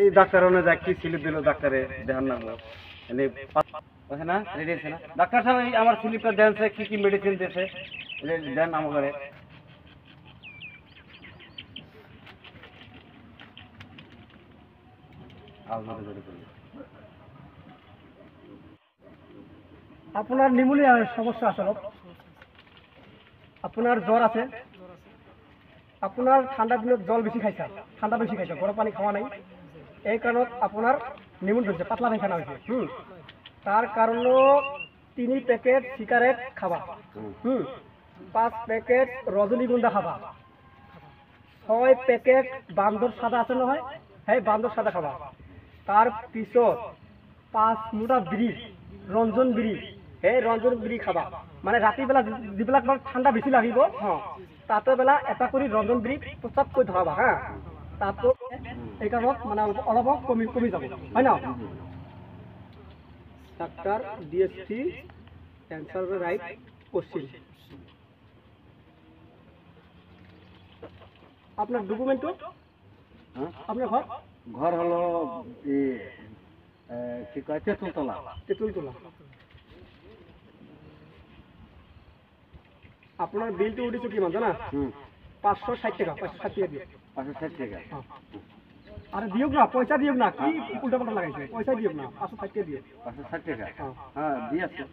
এই ডাক্তার অনুযায়ী কি স্লিপ দিল ডাক্তারে দেখান না মানে আছে না রেডি আছে না ডাক্তার সাহেব এই আমার স্লিপটা দেনছে কি কি মেডিসিন দিয়েছে দেন আমাকে আপনার নিউমোনিয়ার সমস্যা আছে, আপনার জ্বর আছে, আপনার ঠান্ডা দিনত জল বেশি খাইছে, ঠান্ডা বেশি খাইছে, গরম পানি খাওয়া নাই, এই কারণত আপনার নিউমোনিয়া হয়েছে, পাতলা পায়খানা হয়েছে। তার কারণে 3 প্যাকেট সিগারেট খাবা, 5 প্যাকেট রজনীগন্ধা খাবা, 6 প্যাকেট বান্দর সাদা আছে নহয়, সেই বান্দর সাদা খাবা। তার পিছত 5 মুঠা বিড়ি, রঞ্জন বিড়ি, সেই ৰঞ্জন বিড়ি খাবা। মানে ৰাতিবেলা যিবিলাক ঠাণ্ডা বেছি লাগিব, তাতে বেলা এটা কৰি ৰঞ্জন বিড়ি প্ৰস্তাৱ কৰি ধৰাবা হা, তাতো এই কাৰণত মানে অলপ কমি যাব, হয় ন? Doctor DST answer right question. আপনার ডকুমেন্টও আপনার ঘর ঘর হলো কি কয় তেঁতুলতলা। তেঁতুলতলা। আপনার বিলটা উঠেছে কি জানা? 560 টাকা, 560 টাকা দিয়ে। 560 টাকা। আরে দিওক না, পয়সা দিওক না, কি উল্টা পাল্টা লাগাইছে, পয়সা দিওক না, 560 টাকা দিও। 560 টাকা। হ্যাঁ দিয়ে আছে।